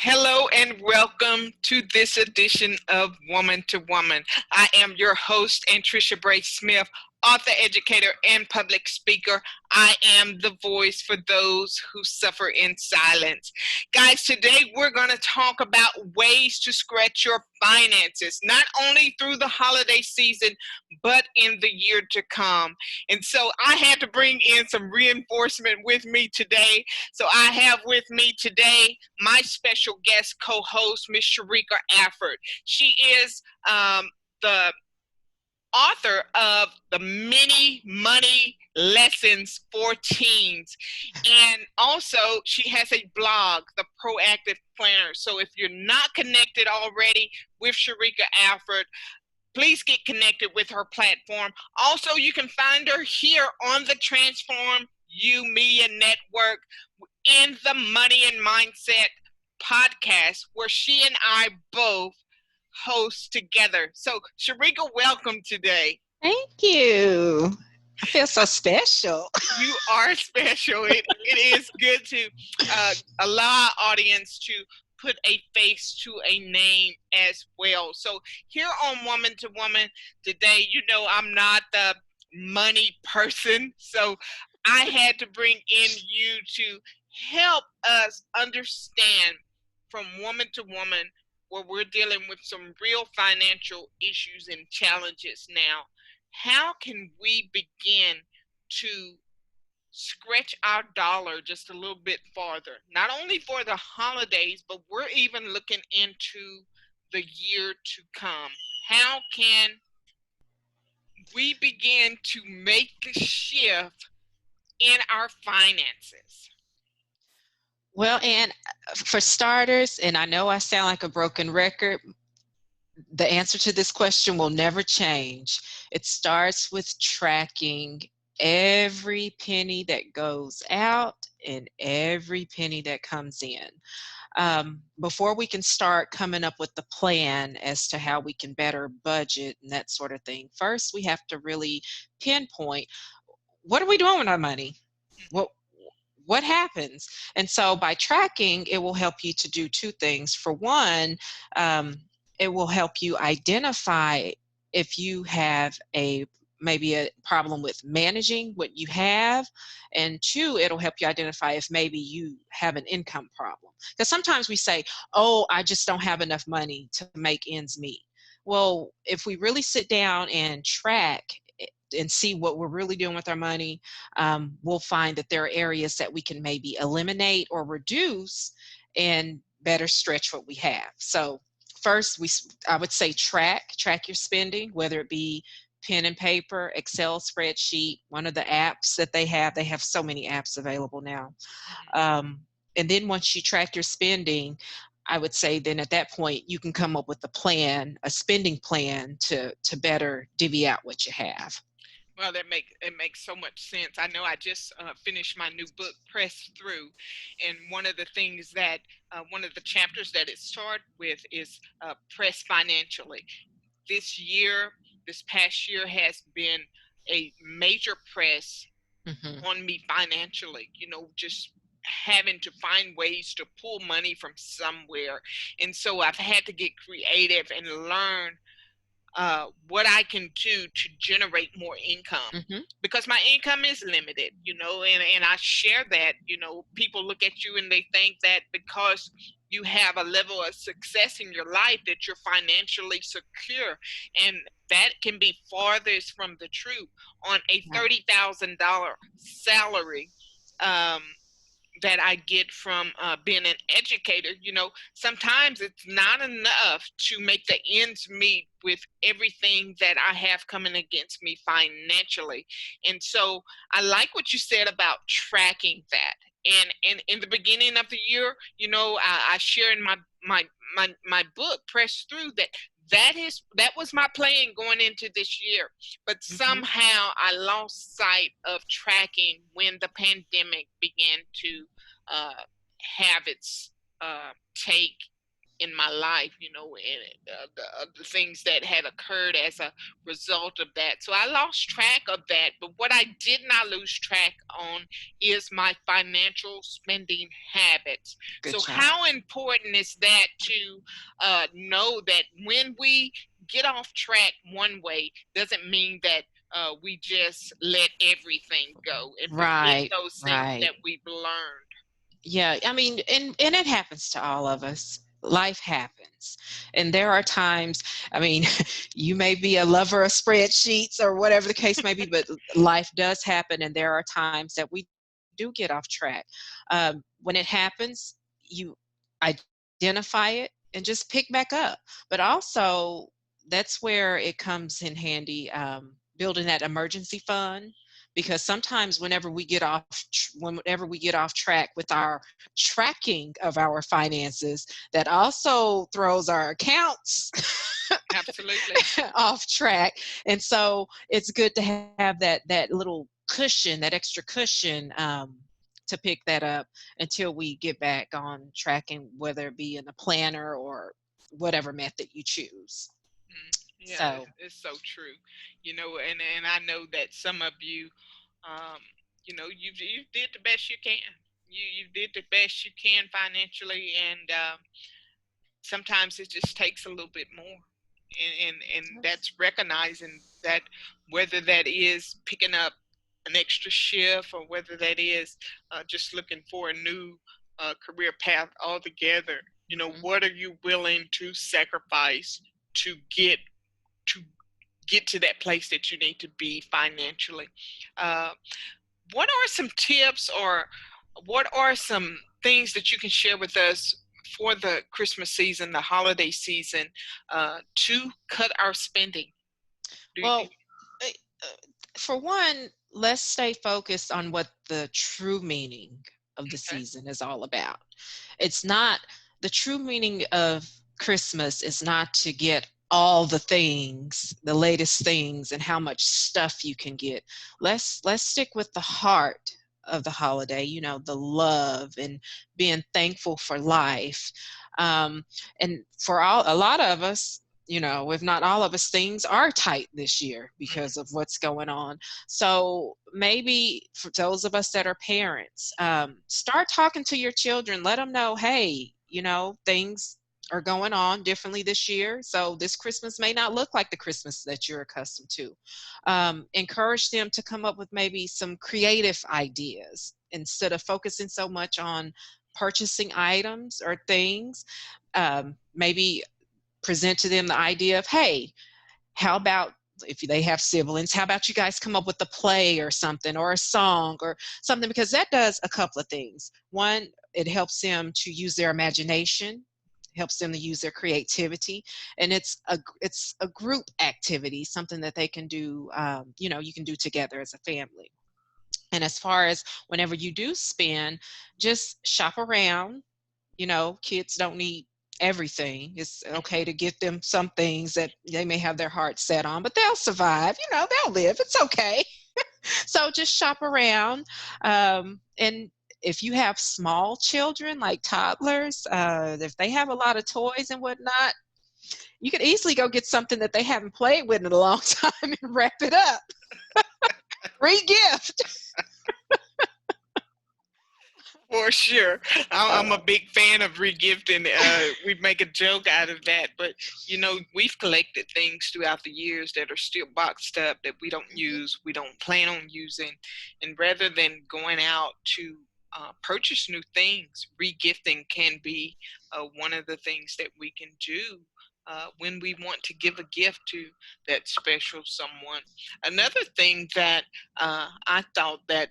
Hello and welcome to this edition of Woman to Woman. I am your host, Anntricia Bray Smith, author, educator, and public speaker. I am the voice for those who suffer in silence. Guys, today we're going to talk about ways to scratch your finances, not only through the holiday season, but in the year to come. And so I had to bring in some reinforcement with me today. So I have with me today my special guest co-host, Miss Sheryka Alford. She is the author of the Many Money Lessons for Teens. And also she has a blog, The Proactive Planner. So if you're not connected already with Sheryka Alford, please get connected with her platform. Also, you can find her here on the Transform You Media Network in the Money and Mindset podcast, where she and I both host together. So, Sheryka, welcome today. Thank you. I feel so special. You are special. It is good to allow our audience to put a face to a name as well. So here on Woman to Woman today, I'm not the money person, so I had to bring in you to help us understand from woman to woman where we're dealing with some real financial issues and challenges now. How can we begin to stretch our dollar just a little bit farther, not only for the holidays, but we're even looking into the year to come? How can we begin to make the shift in our finances? Well, and for starters, and I know I sound like a broken record, the answer to this question will never change. It starts with tracking every penny that goes out and every penny that comes in. Before we can start coming up with the plan as to how we can better budget and that sort of thing, first we have to really pinpoint, what are we doing with our money? What happens? And so by tracking, it will help you to do two things. For one, it will help you identify if you have maybe a problem with managing what you have, and two, it'll help you identify if maybe you have an income problem. Because sometimes we say, oh, I just don't have enough money to make ends meet. Well, if we really sit down and track and see what we're really doing with our money, we'll find that there are areas that we can maybe eliminate or reduce and better stretch what we have. So first, I would say track your spending, whether it be pen and paper, Excel spreadsheet, one of the apps that they have so many apps available now. And then once you track your spending, I would say then at that point you can come up with a spending plan to better divvy out what you have. Well, it makes so much sense. I know I just finished my new book, Press Through, and one of the things that one of the chapters that it starts with is press financially. This past year has been a major press on me financially. Just having to find ways to pull money from somewhere, and so I've had to get creative and learn what I can do to generate more income, because my income is limited, and I share that. People look at you and they think that because you have a level of success in your life that you're financially secure, and that can be farthest from the truth. On a $30,000 salary, that I get from being an educator, sometimes it's not enough to make the ends meet with everything that I have coming against me financially. And so I like what you said about tracking that. And in the beginning of the year, I share in my book, Press Through, that was my plan going into this year. But somehow I lost sight of tracking when the pandemic began to have its take in my life, and the things that had occurred as a result of that. So I lost track of that. But what I did not lose track on is my financial spending habits. Good So job. how important is that to know that when we get off track one way doesn't mean that we just let everything go and forget Right, those things right. that we've learned. Yeah, I mean, and it happens to all of us. Life happens. And there are times, I mean, you may be a lover of spreadsheets or whatever the case may be, but life does happen, and there are times that we do get off track. When it happens, you identify it and just pick back up. But also, that's where it comes in handy, building that emergency fund, because sometimes whenever we get off track with our tracking of our finances, that also throws our accounts Absolutely. off track. And so it's good to have that little cushion, that extra cushion, to pick that up until we get back on tracking, whether it be in a planner or whatever method you choose. Yeah, So it's so true. And I know that some of you, um, you did the best you can. You did the best you can financially, and sometimes it just takes a little bit more. And yes. that's recognizing that, whether that is picking up an extra shift, or whether that is just looking for a new career path altogether. Mhm. What are you willing to sacrifice to to get to that place that you need to be financially? Uh, what are some tips, or what are some things that you can share with us for the Christmas season, the holiday season, to cut our spending? Do you, Well, eh, uh, for one, let's stay focused on what the true meaning of the okay. season is all about. It's not the true meaning of Christmas is not to get all the things, the latest things, and how much stuff you can get. Let's stick with the heart of the holiday, the love and being thankful for life. Um, and for a lot of us, if not all of us, things are tight this year because of what's going on. So maybe for those of us that are parents, start talking to your children. Let them know, hey, things are going on differently this year. So this Christmas may not look like the Christmas that you're accustomed to. Encourage them to come up with maybe some creative ideas instead of focusing so much on purchasing items or things. Maybe present to them the idea of, hey, how about if they have siblings, how about you guys come up with a play or something, or a song or something, because that does a couple of things. One, it helps them to use their imagination, helps them to use their creativity, and it's a group activity, something that they can do, you can do together as a family. And as far as whenever you do spend, just shop around. Kids don't need everything. It's okay to get them some things that they may have their heart set on, but they'll survive. They'll live. It's okay. So just shop around. And if you have small children, like toddlers, if they have a lot of toys and whatnot, you could easily go get something that they haven't played with in a long time and wrap it up. Re-gift. For sure. I'm a big fan of regifting. We make a joke out of that, but we've collected things throughout the years that are still boxed up that we don't Mhm. use, we don't plan on using, and rather than going out to purchase new things, regifting can be one of the things that we can do. When we want to give a gift to that special someone. Another thing that I thought that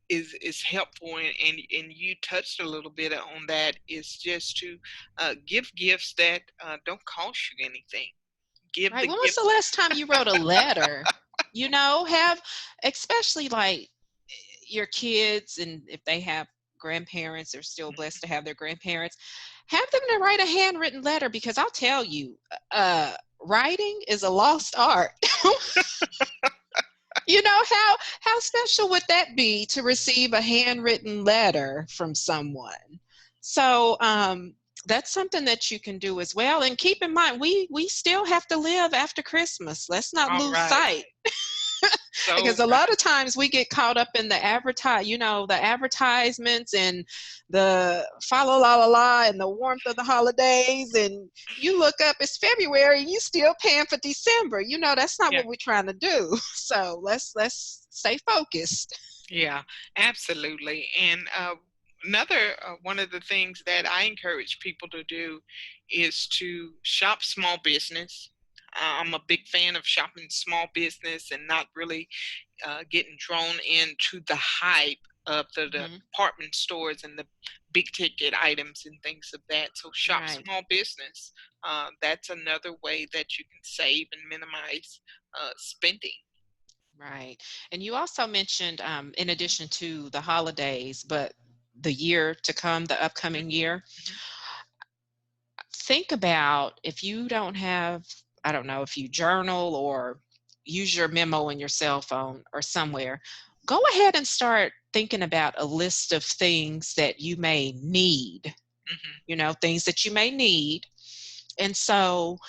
is helpful, and you touched a little bit on that, is just to give gifts that don't cost you anything. Give Right. the When was gift. the last time you wrote a letter? Have, especially like your kids, and if they have grandparents, they're still blessed to have their grandparents, have them to write a handwritten letter, because I'll tell you, writing is a lost art. How special would that be to receive a handwritten letter from someone? So That's something that you can do as well. And keep in mind, we still have to live after Christmas. Let's not All lose right. sight. So Because a lot right. of times we get caught up in the the advertisements and the fa la la la la and the warmth of the holidays, and you look up, it's February and you still paying for December. That's not Yeah. what we're trying to do. So let's stay focused. Yeah, absolutely. And another one of the things that I encourage people to do is to shop small business. I'm a big fan of shopping small business and not really getting drawn into the hype of the Hmm. department stores and the big ticket items and things of that. So shop Right. small business. That's another way that you can save and minimize spending. Right. And you also mentioned, in addition to the holidays, but the year to come, the upcoming year, Mhm. think about, if you don't have, I don't know, if you journal or use your memo in your cell phone or somewhere, go ahead and start thinking about a list of things that you may need, Mhm. things that you may need. And so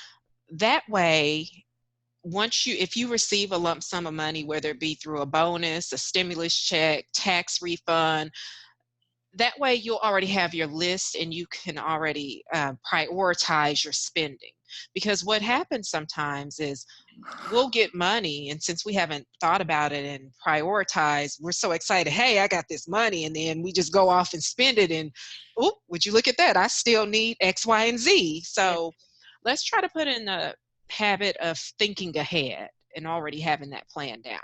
that way, if you receive a lump sum of money, whether it be through a bonus, a stimulus check, tax refund, that way you'll already have your list and you can already prioritize your spending. Because what happens sometimes is we'll get money, and since we haven't thought about it and prioritized, we're so excited, hey, I got this money, and then we just go off and spend it, and oh, would you look at that, I still need X, Y, and Z. Yeah. So let's try to put in a habit of thinking ahead and already having that planned out.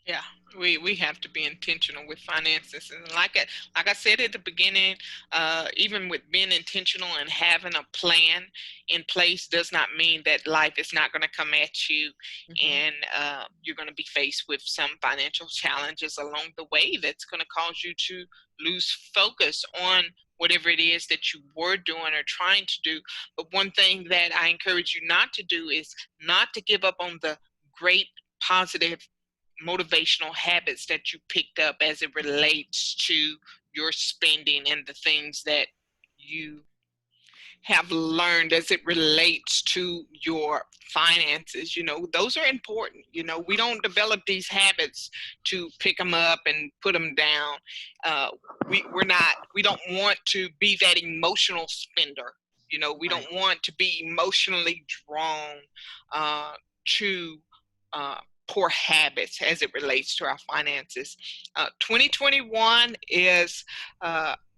Yeah, we have to be intentional with finances, and like I said at the beginning, even with being intentional and having a plan in place does not mean that life is not going to come at you, Hmm. and you're going to be faced with some financial challenges along the way that's going to cause you to lose focus on whatever it is that you were doing or trying to do. But one thing that I encourage you not to do is not to give up on the great positive motivational habits that you picked up as it relates to your spending and the things that you have learned as it relates to your finances. Those are important. We don't develop these habits to pick them up and put them down. uh, we don't want to be that emotional spender. We don't Right. want to be emotionally drawn to uh, poor habits as it relates to our finances. 2021 is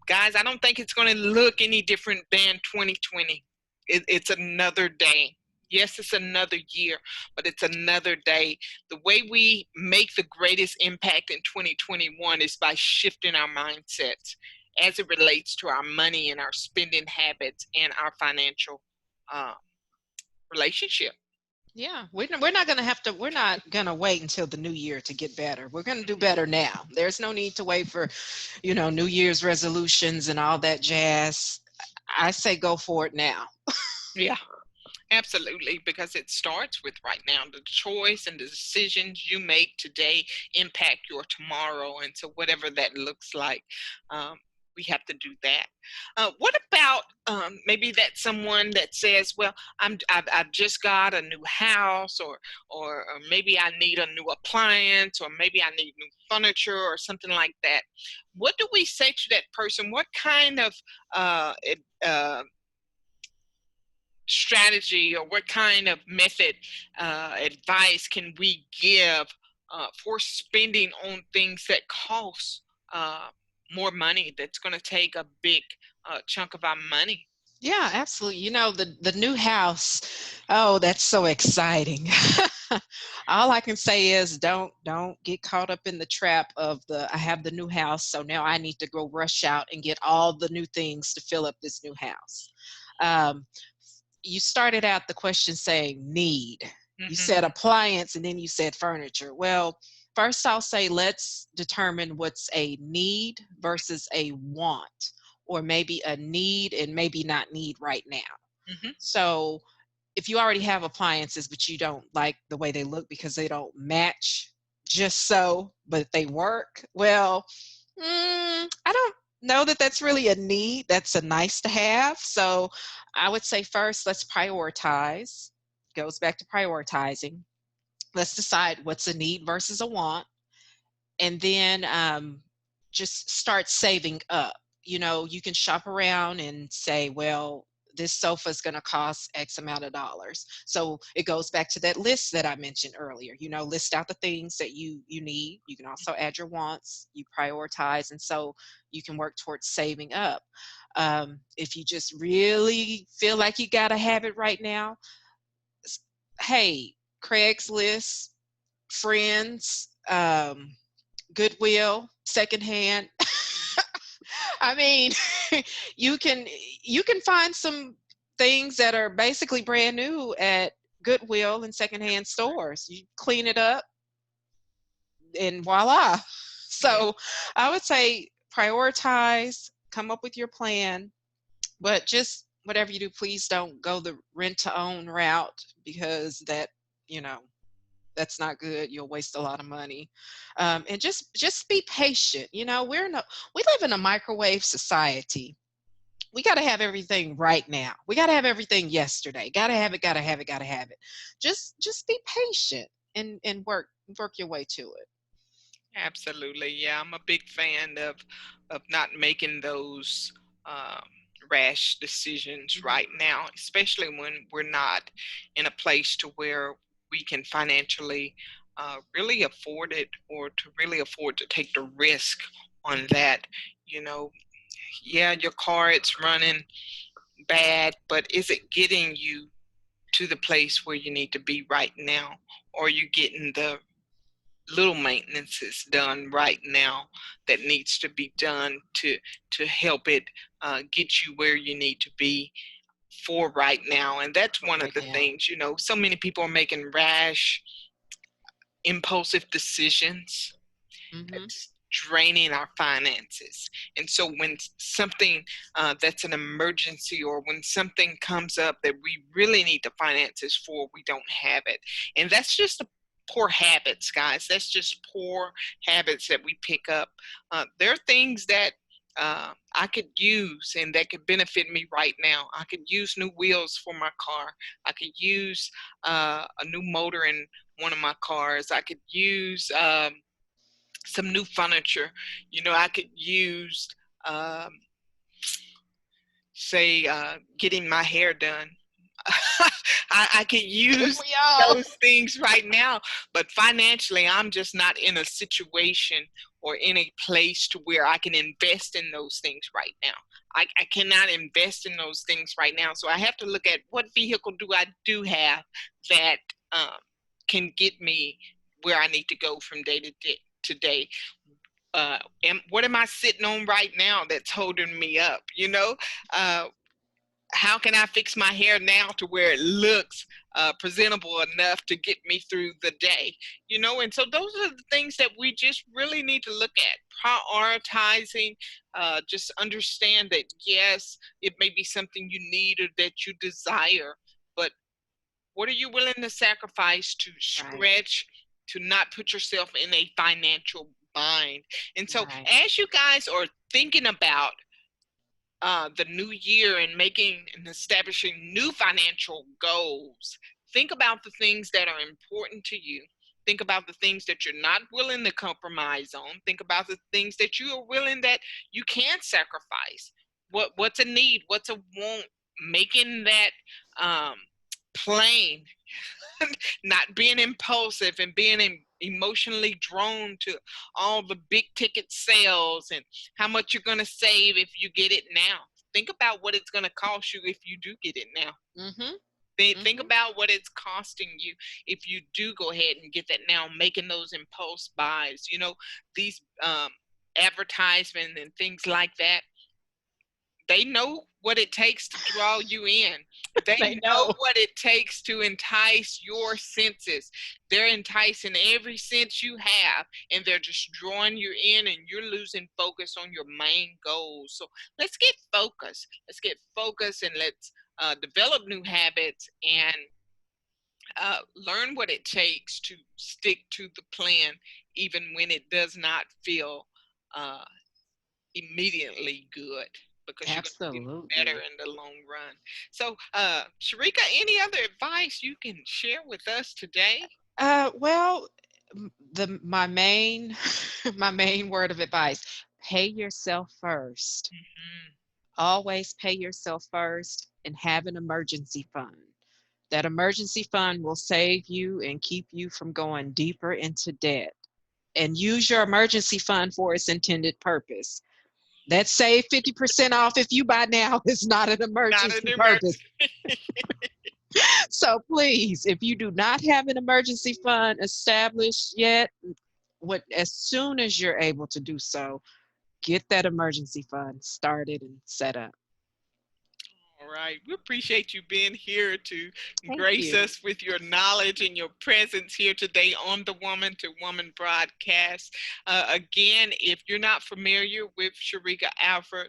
guys, I don't think it's going to look any different than 2020. It's another day. Yes, it's another year, but it's another day. The way we make the greatest impact in 2021 is by shifting our mindsets as it relates to our money and our spending habits and our financial uh, relationship. Yeah, we're not gonna wait until the new year to get better. We're gonna do better now. There's no need to wait for, New Year's resolutions and all that jazz. I say go for it now. Yeah. Absolutely, because it starts with right now. The choice and the decisions you make today impact your tomorrow. And so, whatever that looks like, um, we have to do that. What about maybe that someone that says, "Well, I've just got a new house, or maybe I need a new appliance, or maybe I need new furniture, or something like that." What do we say to that person? What kind of uh, uh, strategy or what kind of method advice can we give for spending on things that cost uh, more money, that's going to take a big chunk of our money? Yeah, absolutely. The new house. Oh, that's so exciting. All I can say is don't get caught up in the trap of the I have the new house, so now I need to go rush out and get all the new things to fill up this new house. Um, you started out the question saying need. You Hmm. said appliance and then you said furniture. Well, first I'll say let's determine what's a need versus a want, or maybe a need and maybe not need right now. Hmm. So if you already have appliances but you don't like the way they look because they don't match just so, but they work, well, I don't. know that that's really a need. That's a nice to have. So I would say first, let's prioritize. Goes back to prioritizing. Let's decide what's a need versus a want. And then just start saving up. You know, you can shop around and say, well, this sofa is going to cost X amount of dollars. So it goes back to that list that I mentioned earlier. You know, list out the things that you need. You can also add your wants. You prioritize, and so you can work towards saving up. If you just really feel like you got to have it right now, hey, Craigslist, friends, Goodwill, secondhand. I mean, you can you can find some things that are basically brand new at Goodwill and secondhand stores. You clean it up and voila. Yeah, So I would say prioritize, come up with your plan, but just whatever you do, please don't go the rent to own route because that, you know, that's not good. You'll waste a lot of money. And just be patient. You know, we live in a microwave society. We got to have everything right now. We got to have everything yesterday. Got to have it. Got to have it. Got to have it. Just be patient and work your way to it. absolutely. Yeah, I'm a big fan of not making those um, rash decisions Mhm. right now, especially when we're not in a place to where we can financially really afford it, or to really afford to take the risk on that. You know, yeah, your car, it's running bad, but is it getting you to the place where you need to be right now? Or are you getting the little maintenances done right now that needs to be done to help it get you where you need to be for right now? And that's For one of right the now. things, so many people are making rash, impulsive decisions. Hmm. It's draining our finances. And so when something that's an emergency, or when something comes up that we really need the finances for, we don't have it. And that's just the poor habits, guys. That's just poor habits that we pick up. There are things that I could use and that could benefit me right now. I could use new wheels for my car. I could use a new motor in one of my cars. I could use some new furniture. I could use, um, say, getting my hair done. I could Can use we all? those things right now, but financially, I'm just not in a situation or in a place to where I can invest in those things right now. I cannot invest in those things right now, so I have to look at what vehicle do I do have that um, can get me where I need to go from day to day. Today, what am I sitting on right now that's holding me up? Uh, how can I fix my hair now to where it looks presentable enough to get me through the day? And so those are the things that we just really need to look at. Prioritizing, just understand that yes, it may be something you need or that you desire, but what are you willing to sacrifice to Right, stretch, to not put yourself in a financial bind? And so, right, as you guys are thinking about the new year and making and establishing new financial goals, think about the things that are important to you. Think about the things that you're not willing to compromise on. Think about the things that you are willing that you can sacrifice. What's a need? What's a want? Making that um, plain, not being impulsive and being emotionally drawn to all the big ticket sales and how much you're going to save if you get it now. Think about what it's going to cost you if you do get it now. mm-hmm, Think mm-hmm. about what it's costing you if you do go ahead and get that now, making those impulse buys. These advertisements and things like that, they know what it takes to draw you in. They They know know. what it takes to entice your senses. They're enticing every sense you have, and they're just drawing you in, and you're losing focus on your main goals. So let's get focused. Let's get focused, and let's develop new habits and learn what it takes to stick to the plan, even when it does not feel uh, immediately good, because you're going to feel better Absolutely. in the long run. So, Sheryka, any other advice you can share with us today? Well, the my main my main word of advice, pay yourself first. Mhm. Always pay yourself first and have an emergency fund. That emergency fund will save you and keep you from going deeper into debt. And use your emergency fund for its intended purpose. That save 50% off if you buy now is not an Not an emergency purpose. emergency. So please, if you do not have an emergency fund established yet, as soon as you're able to do so, get that emergency fund started and set up. All right. We appreciate you being here to Thank grace you. us with your knowledge and your presence here today on the Woman to Woman broadcast. Again, if you're not familiar with Sheryka Alford,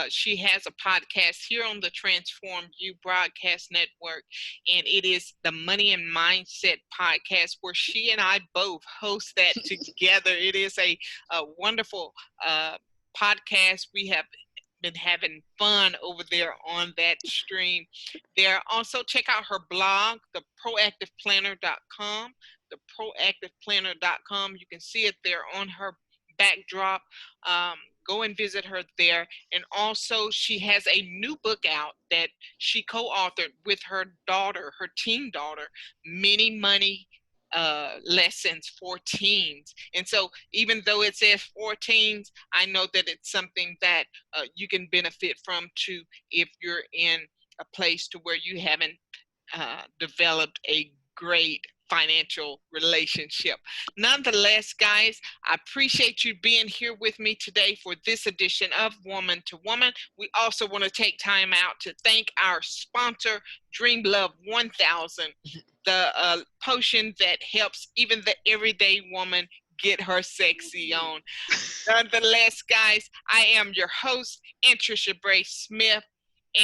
she has a podcast here on the Transform You Broadcast Network, and it is the Money and Mindset podcast, where she and I both host that together. It is a wonderful podcast. We have been having fun over there on that stream. There also, check out her blog, theproactiveplanner.com. Theproactiveplanner.com. You can see it there on her backdrop. Um, Go and visit her there. And also, she has a new book out that she co-authored with her daughter, her teen daughter, Many Money Lessons for Teens. And so, even though it says for teens, I know that it's something that you can benefit from too, if you're in a place to where you haven't developed a great financial relationship. Nonetheless, guys, I appreciate you being here with me today for this edition of Woman to Woman. We also want to take time out to thank our sponsor, Dream Love 1000, the potion that helps even the everyday woman get her sexy on. Nonetheless, guys, I am your host, Anntricia Bray Smith,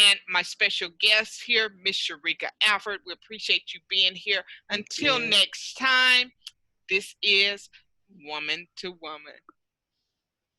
and my special guest here, Miss Sheryka Alford. We appreciate you being here. Thank Until you. next time, this is Woman to Woman.